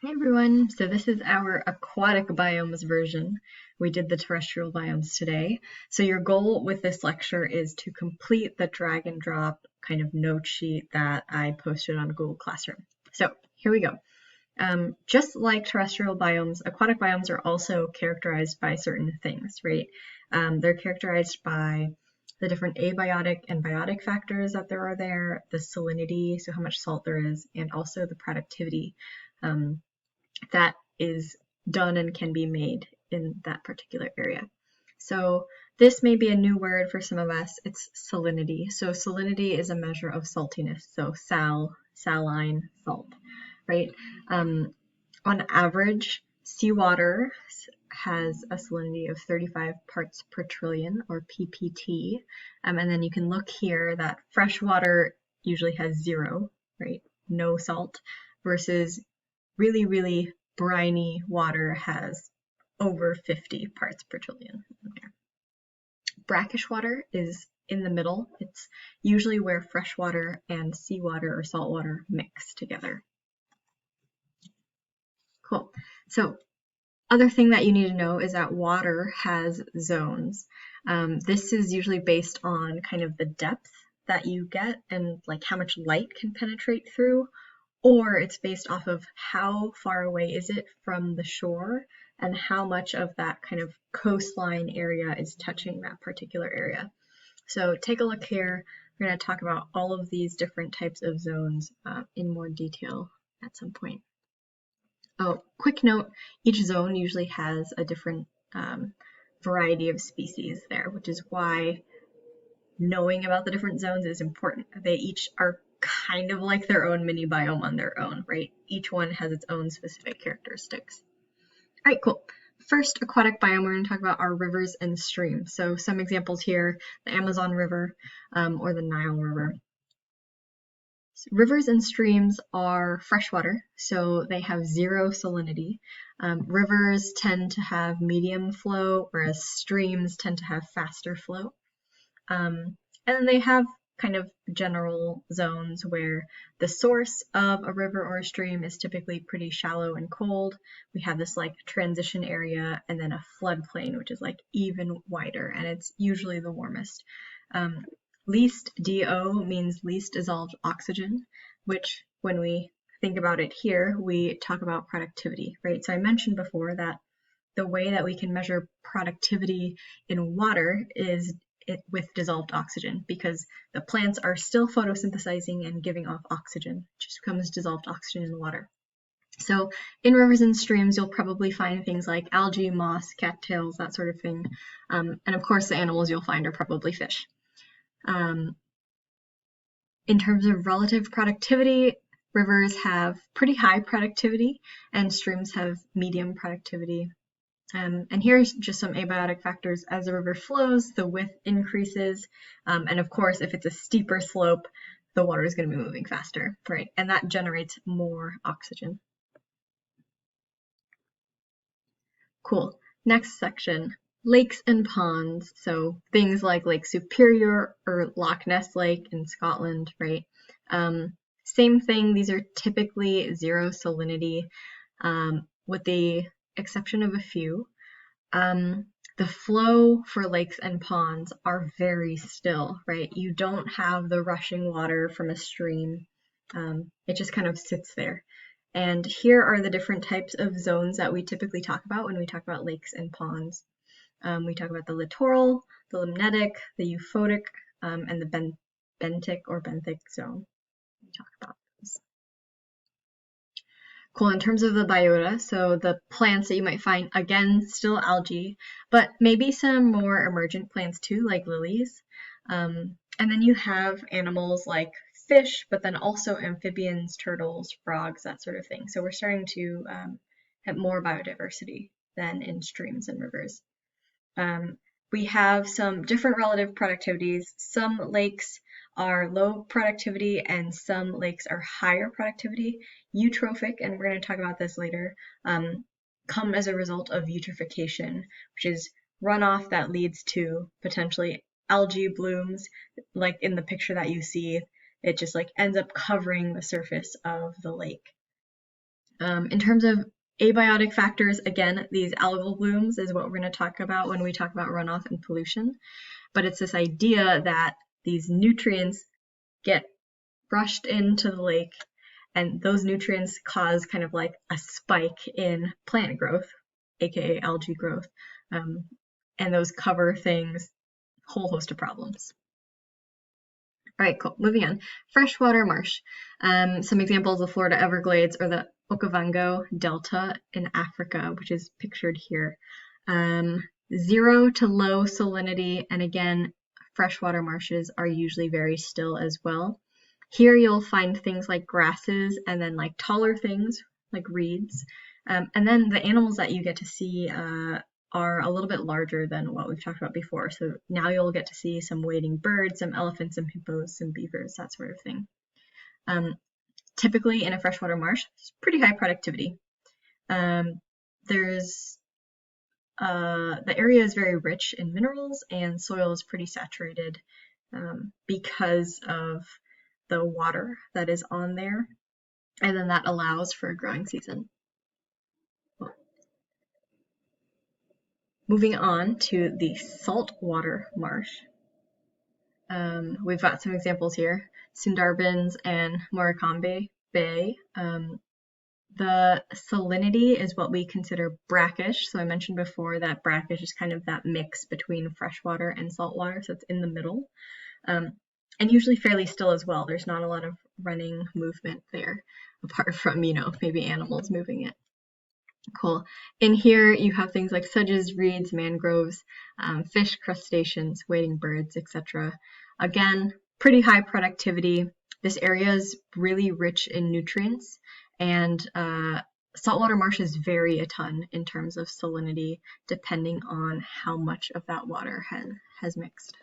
Hey everyone, so this is our aquatic biomes version. We did the terrestrial biomes today. So your goal with this lecture is to complete the drag and drop kind of note sheet that I posted on Google Classroom. So here we go. Just like terrestrial biomes, aquatic biomes are also characterized by certain things, right? They're characterized by the different abiotic and biotic factors that there are there, the salinity, so how much salt there is, and also the productivity. That is done and can be made in that particular area. So this may be a new word for some of us. It's salinity. So salinity is a measure of saltiness. So saline, salt, right? On average, seawater has a salinity of 35 parts per trillion, or ppt. And then you can look here that freshwater usually has 0, right? No salt, versus really, really briny water has over 50 parts per trillion in there. Brackish water is in the middle. It's usually where freshwater and seawater or saltwater mix together. Cool. So other thing that you need to know is that water has zones. This is usually based on kind of the depth that you get and like how much light can penetrate through, or it's based off of how far away is it from the shore and how much of that kind of coastline area is touching that particular area. So take a look here. We're going to talk about all of these different types of zones in more detail at some point. Oh, quick note, each zone usually has a different variety of species there, which is why knowing about the different zones is important. They each are kind of like their own mini biome on their own, right? Each one has its own specific characteristics. All right, cool. First aquatic biome we're going to talk about are rivers and streams. So some examples here, the Amazon River or the Nile River. So rivers and streams are freshwater, so they have 0 salinity. Rivers tend to have medium flow, whereas streams tend to have faster flow. And then they have kind of general zones where the source of a river or a stream is typically pretty shallow and cold. We have this like transition area and then a floodplain, which is like even wider, and it's usually the warmest. Least DO means least dissolved oxygen, which when we think about it here, we talk about productivity, right? So I mentioned before that the way that we can measure productivity in water is with dissolved oxygen, because the plants are still photosynthesizing and giving off oxygen, which just becomes dissolved oxygen in the water. So in rivers and streams, you'll probably find things like algae, moss, cattails, that sort of thing. And of course, the animals you'll find are probably fish. In terms of relative productivity, rivers have pretty high productivity and streams have medium productivity. And here's just some abiotic factors. As the river flows, the width increases. And of course, if it's a steeper slope, the water is going to be moving faster, right? And that generates more oxygen. Cool. Next section, lakes and ponds. So things like Lake Superior or Loch Ness Lake in Scotland, right? Same thing. These are typically 0 salinity, with the exception of a few. The flow for lakes and ponds are very still, right? You don't have the rushing water from a stream. It just kind of sits there. And here are the different types of zones that we typically talk about when we talk about lakes and ponds. We talk about the littoral, the limnetic, the euphotic, and the benthic or benthic zone. We talk about those. Cool. In terms of the biota, so the plants that you might find, again, still algae, but maybe some more emergent plants too, like lilies. And then you have animals like fish, but then also amphibians, turtles, frogs, that sort of thing. So we're starting to have more biodiversity than in streams and rivers. We have some different relative productivities. Some lakes are low productivity and some lakes are higher productivity. Eutrophic, and we're going to talk about this later, come as a result of eutrophication, which is runoff that leads to potentially algae blooms, like in the picture that you see. It just like ends up covering the surface of the lake. In terms of abiotic factors, again, these algal blooms is what we're going to talk about when we talk about runoff and pollution. But it's this idea that these nutrients get rushed into the lake, and those nutrients cause kind of like a spike in plant growth, aka algae growth, and those cover things, whole host of problems. All right, cool. Moving on. Freshwater marsh. Some examples of Florida Everglades are the Okavango Delta in Africa, which is pictured here. 0 to low salinity, and again, freshwater marshes are usually very still as well. Here you'll find things like grasses and then like taller things like reeds. And then the animals that you get to see are a little bit larger than what we've talked about before. So now you'll get to see some wading birds, some elephants, some hippos, some beavers, that sort of thing. Typically in a freshwater marsh, it's pretty high productivity. The area is very rich in minerals and soil is pretty saturated because of the water that is on there, and then that allows for a growing season. Moving on to the saltwater marsh. We've got some examples here, Sundarbans and Morecambe Bay. The salinity is what we consider brackish. So I mentioned before that brackish is kind of that mix between freshwater and saltwater, so it's in the middle. And usually fairly still as well. There's not a lot of running movement there, apart from, maybe animals moving it. Cool. In here, you have things like sedges, reeds, mangroves, fish, crustaceans, wading birds, etc. Again, pretty high productivity. This area is really rich in nutrients, and saltwater marshes vary a ton in terms of salinity, depending on how much of that water has mixed.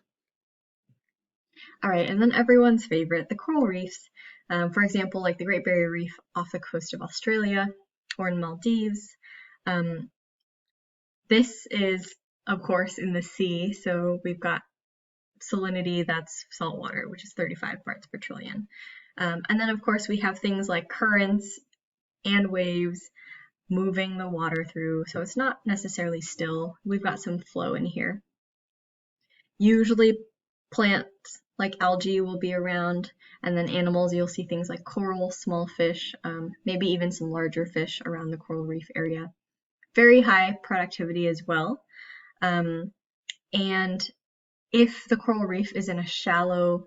All right, and then everyone's favorite, the coral reefs. For example, like the Great Barrier Reef off the coast of Australia or in Maldives. This is, of course, in the sea, so we've got salinity that's saltwater, which is 35 parts per trillion. And then, of course, we have things like currents and waves moving the water through, so it's not necessarily still. We've got some flow in here. Usually plants like algae will be around, and then animals, you'll see things like coral, small fish, maybe even some larger fish around the coral reef area. Very high productivity as well. And if the coral reef is in a shallow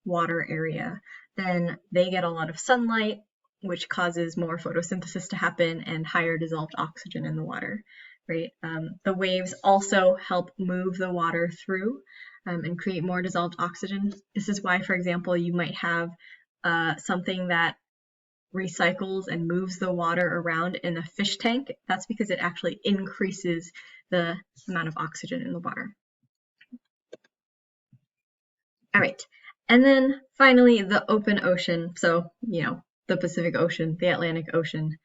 water area, then they get a lot of sunlight, which causes more photosynthesis to happen and higher dissolved oxygen in the water, right? The waves also help move the water through and create more dissolved oxygen. This is why, for example, you might have something that recycles and moves the water around in a fish tank. That's because it actually increases the amount of oxygen in the water. All right, and then finally the open ocean. So, the Pacific Ocean, the Atlantic Ocean.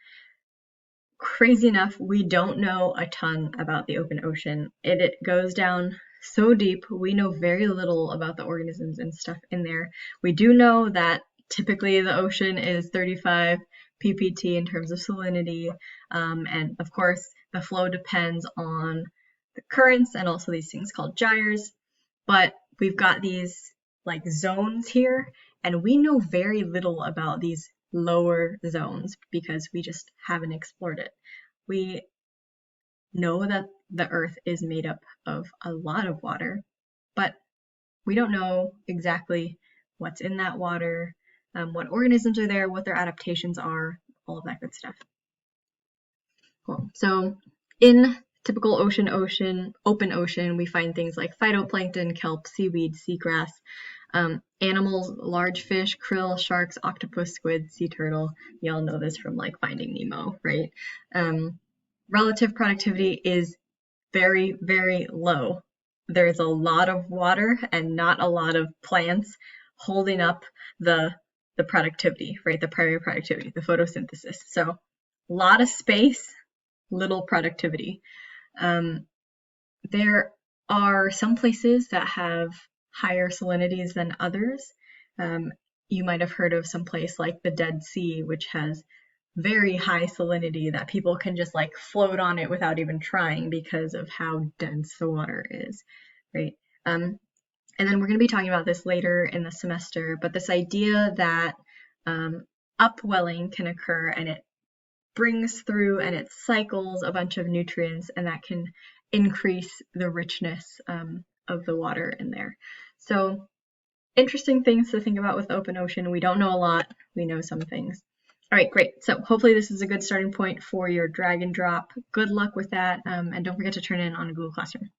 Crazy enough, we don't know a ton about the open ocean. It goes down so deep, we know very little about the organisms and stuff in there. We do know that typically the ocean is 35 ppt in terms of salinity, and of course the flow depends on the currents and also these things called gyres, but we've got these like zones here, and we know very little about these lower zones because we just haven't explored it. We know that the Earth is made up of a lot of water, but we don't know exactly what's in that water, what organisms are there, what their adaptations are, all of that good stuff. Cool. So in typical open ocean, we find things like phytoplankton, kelp, seaweed, seagrass, animals, large fish, krill, sharks, octopus, squid, sea turtle. You all know this from like Finding Nemo, right? Relative productivity is very, very low. There's a lot of water and not a lot of plants holding up the productivity, right? The primary productivity, the photosynthesis. So a lot of space, little productivity. There are some places that have higher salinities than others. You might have heard of some place like the Dead Sea, which has very high salinity that people can just like float on it without even trying because of how dense the water is, right? And then we're going to be talking about this later in the semester, but this idea that upwelling can occur and it brings through and it cycles a bunch of nutrients, and that can increase the richness of the water in there. So interesting things to think about with the open ocean. We don't know a lot. We know some things. All right, great. So hopefully this is a good starting point for your drag and drop. Good luck with that, and don't forget to turn in on a Google Classroom.